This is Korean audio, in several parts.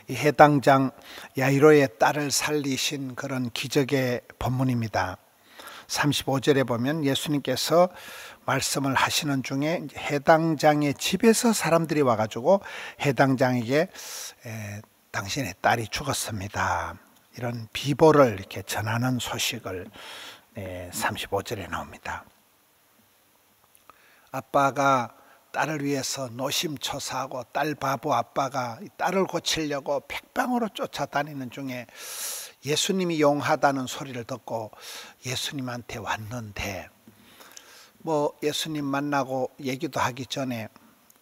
이 해당장 야이로의 딸을 살리신 그런 기적의 본문입니다. 35절에 보면 예수님께서 말씀을 하시는 중에 해당장의 집에서 사람들이 와가지고 해당장에게 당신의 딸이 죽었습니다, 이런 비보를 이렇게 전하는 소식을 35절에 나옵니다. 아빠가 딸을 위해서 노심초사하고 딸 바보 아빠가 딸을 고치려고 백방으로 쫓아다니는 중에 예수님이 용하다는 소리를 듣고 예수님한테 왔는데, 예수님 만나고 얘기도 하기 전에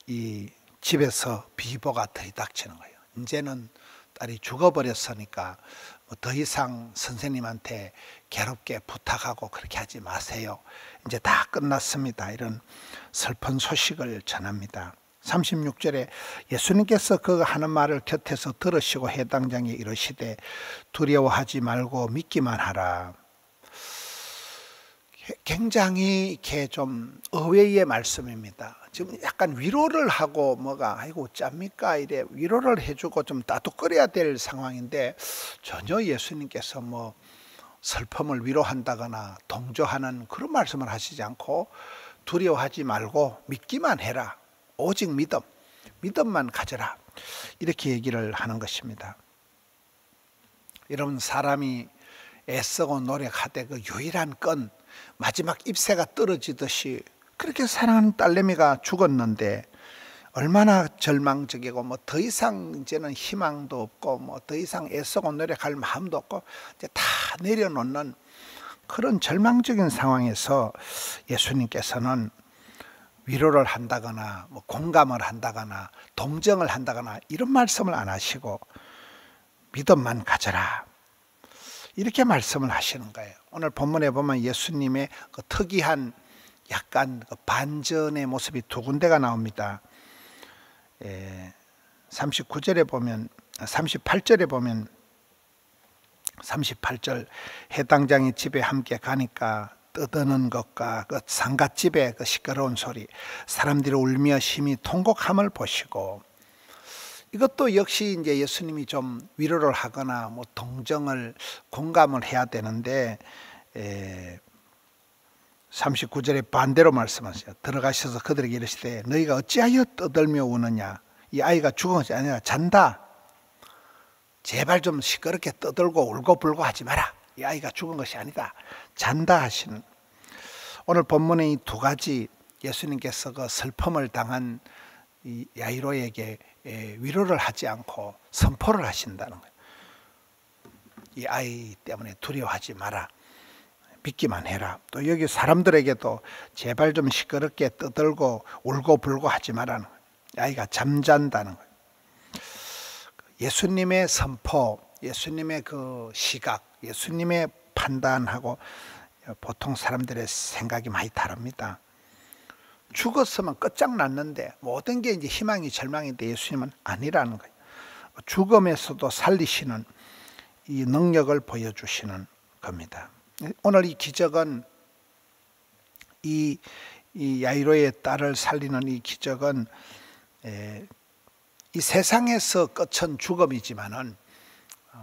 이 집에서 비보가 들이닥치는 거예요. 이제는 딸이 죽어버렸으니까 더 이상 선생님한테 괴롭게 부탁하고 그렇게 하지 마세요, 이제 다 끝났습니다, 이런 슬픈 소식을 전합니다. 36절에 예수님께서 그 하는 말을 곁에서 들으시고 해당장에 이르시되 두려워하지 말고 믿기만 하라. 굉장히 이렇게 좀 의외의 말씀입니다. 지금 약간 위로를 하고 아이고 짭니까 이래 위로를 해주고 좀 따뜻거려야 될 상황인데, 전혀 예수님께서 슬픔을 위로한다거나 동조하는 그런 말씀을 하시지 않고 두려워하지 말고 믿기만 해라, 오직 믿음만 가져라, 이렇게 얘기를 하는 것입니다. 여러분, 사람이 애쓰고 노력하되 그 유일한 건 마지막 잎새가 떨어지듯이 그렇게 사랑하는 딸내미가 죽었는데 얼마나 절망적이고 더 이상 이제는 희망도 없고 더 이상 애쓰고 노력할 마음도 없고 이제 다 내려놓는 그런 절망적인 상황에서 예수님께서는 위로를 한다거나 공감을 한다거나 동정을 한다거나 이런 말씀을 안 하시고 믿음만 가져라, 이렇게 말씀을 하시는 거예요. 오늘 본문에 보면 예수님의 그 특이한 약간 그 반전의 모습이 두 군데가 나옵니다. 38절에 보면 38절 해당장의 집에 함께 가니까 떠드는 것과 그 상갓집의 그 시끄러운 소리, 사람들이 울며 심히 통곡함을 보시고, 이것도 역시 이제 예수님이 좀 위로를 하거나 동정을 공감을 해야 되는데 39절에 반대로 말씀하세요. 들어가셔서 그들에게 이르시되 너희가 어찌하여 떠들며 우느냐, 이 아이가 죽은 것이 아니라 잔다. 제발 좀 시끄럽게 떠들고 울고불고 하지 마라. 이 아이가 죽은 것이 아니다, 잔다 하시는, 오늘 본문의 이 두 가지 예수님께서 그 슬픔을 당한 이 야이로에게 위로를 하지 않고 선포를 하신다는 거예요. 이 아이 때문에 두려워하지 마라, 믿기만 해라. 또 여기 사람들에게도 제발 좀 시끄럽게 떠들고 울고불고 하지 마라는 거예요. 아이가 잠잔다는 거예요. 예수님의 선포, 예수님의 그 시각, 예수님의 판단하고 보통 사람들의 생각이 많이 다릅니다. 죽었으면 끝장났는데 모든 게 이제 희망이 절망인데 예수님은 아니라는 거예요. 죽음에서도 살리시는 이 능력을 보여주시는 겁니다. 오늘 이 기적은 이 야이로의 딸을 살리는 이 기적은 이 세상에서 끝은 죽음이지만은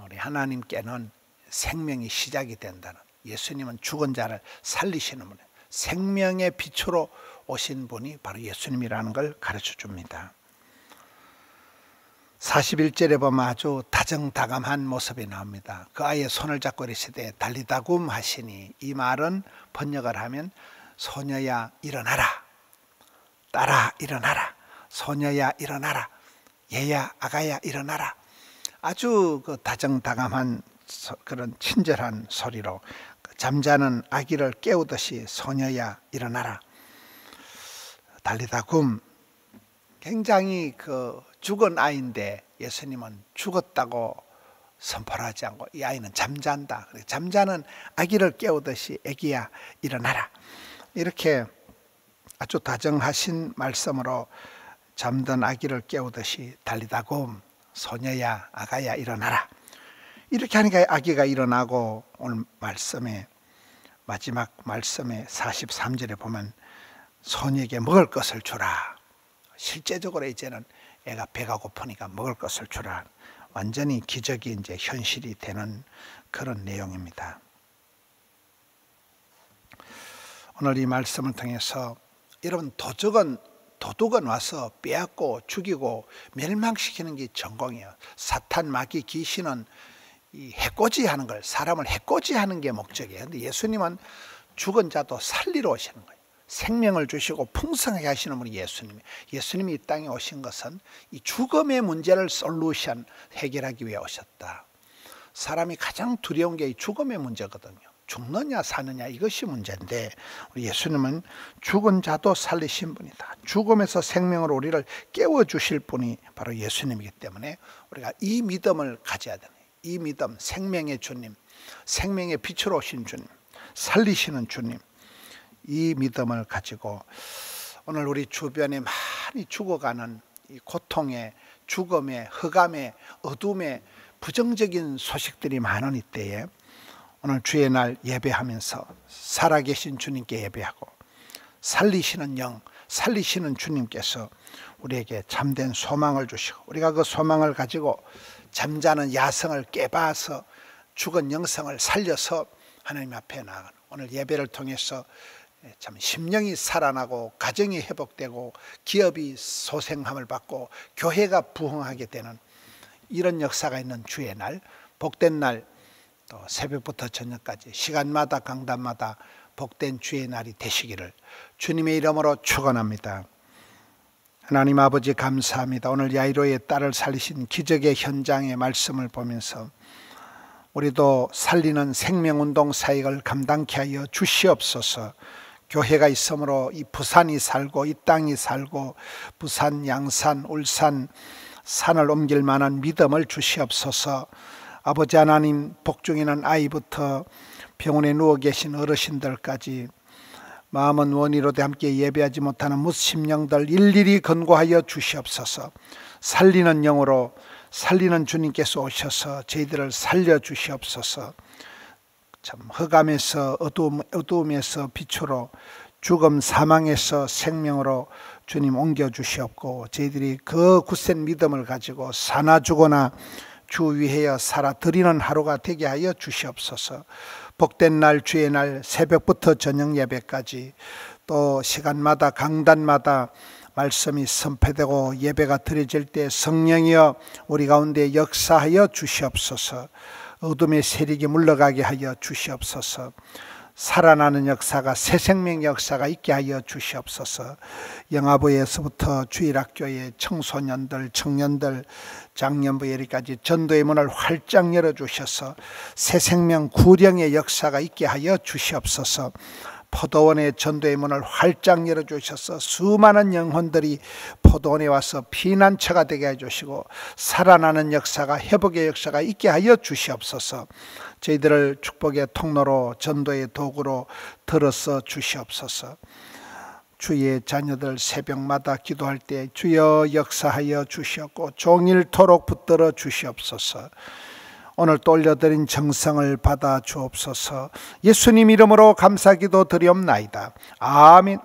우리 하나님께는 생명이 시작이 된다는, 예수님은 죽은 자를 살리시는 분이에요. 생명의 빛으로 오신 분이 바로 예수님이라는 걸 가르쳐 줍니다. 41절에 보면 아주 다정다감한 모습이 나옵니다. 그 아이의 손을 잡고 이르시되 달리다굼 하시니, 이 말은 번역을 하면 소녀야 일어나라, 딸아 일어나라, 소녀야 일어나라, 얘야 아가야 일어나라. 아주 그 다정다감한 그런 친절한 소리로 잠자는 아기를 깨우듯이 소녀야 일어나라, 달리다굼. 굉장히 그 죽은 아이인데 예수님은 죽었다고 선포를 하지 않고 이 아이는 잠잔다, 잠자는 아기를 깨우듯이 아기야 일어나라, 이렇게 아주 다정하신 말씀으로 잠든 아기를 깨우듯이 달리다굼, 소녀야 아가야 일어나라, 이렇게 하니까 아기가 일어나고, 오늘 말씀에 마지막 말씀에 43절에 보면 소녀에게 먹을 것을 주라. 실제적으로 이제는 애가 배가 고프니까 먹을 것을 주라. 완전히 기적이 이제 현실이 되는 그런 내용입니다. 오늘 이 말씀을 통해서 여러분, 도둑은 와서 빼앗고 죽이고 멸망시키는 게 전공이에요. 사탄, 마귀, 귀신은 이 해코지하는 걸, 사람을 해코지하는 게 목적이에요. 근데 예수님은 죽은 자도 살리러 오시는 거예요. 생명을 주시고 풍성하게 하시는 분이 예수님이 이 땅에 오신 것은 이 죽음의 문제를 솔루션, 해결하기 위해 오셨다. 사람이 가장 두려운 게 이 죽음의 문제거든요. 죽느냐 사느냐, 이것이 문제인데 우리 예수님은 죽은 자도 살리신 분이다. 죽음에서 생명으로 우리를 깨워주실 분이 바로 예수님이기 때문에 우리가 이 믿음을 가져야 되는, 이 믿음, 생명의 주님, 생명의 빛으로 오신 주님, 살리시는 주님, 이 믿음을 가지고 오늘 우리 주변에 많이 죽어가는 이 고통의, 죽음의, 흑암의, 어둠의 부정적인 소식들이 많은 이때에 오늘 주의 날 예배하면서 살아계신 주님께 예배하고 살리시는 영, 살리시는 주님께서 우리에게 참된 소망을 주시고 우리가 그 소망을 가지고 잠자는 야성을 깨봐서 죽은 영성을 살려서 하나님 앞에 나아가는, 오늘 예배를 통해서 참 심령이 살아나고 가정이 회복되고 기업이 소생함을 받고 교회가 부흥하게 되는 이런 역사가 있는 주의 날, 복된 날, 또 새벽부터 저녁까지 시간마다 강단마다 복된 주의 날이 되시기를 주님의 이름으로 축원합니다. 하나님 아버지 감사합니다. 오늘 야이로의 딸을 살리신 기적의 현장의 말씀을 보면서 우리도 살리는 생명운동 사역을 감당케 하여 주시옵소서. 교회가 있으므로 이 부산이 살고 이 땅이 살고 부산, 양산, 울산 산을 옮길 만한 믿음을 주시옵소서. 아버지 하나님, 복중이는 아이부터 병원에 누워 계신 어르신들까지 마음은 원이로도 함께 예배하지 못하는 무심령들 일일이 건고하여 주시옵소서. 살리는 영으로 살리는 주님께서 오셔서 저희들을 살려주시옵소서. 참 흑암에서 어두움에서 빛으로, 죽음 사망에서 생명으로 주님 옮겨주시옵고 저희들이 그 굳센 믿음을 가지고 사나 죽거나 주 위하여 살아 드리는 하루가 되게 하여 주시옵소서. 복된 날, 주의 날, 새벽부터 저녁 예배까지 또 시간마다 강단마다 말씀이 선포되고 예배가 드려질 때 성령이여 우리 가운데 역사하여 주시옵소서. 어둠의 세력이 물러가게 하여 주시옵소서. 살아나는 역사가, 새 생명 역사가 있게 하여 주시옵소서. 영아부에서부터 주일학교의 청소년들, 청년들, 장년부 예리까지 전도의 문을 활짝 열어주셔서 새 생명 구령의 역사가 있게 하여 주시옵소서. 포도원의 전도의 문을 활짝 열어주셔서 수많은 영혼들이 포도원에 와서 피난처가 되게 해주시고 살아나는 역사가, 회복의 역사가 있게 하여 주시옵소서. 저희들을 축복의 통로로, 전도의 도구로 들어서 주시옵소서. 주의 자녀들 새벽마다 기도할 때 주여 역사하여 주시옵고 종일토록 붙들어 주시옵소서. 오늘 또 올려드린 정성을 받아 주옵소서. 예수님 이름으로 감사기도 드리옵나이다. 아멘.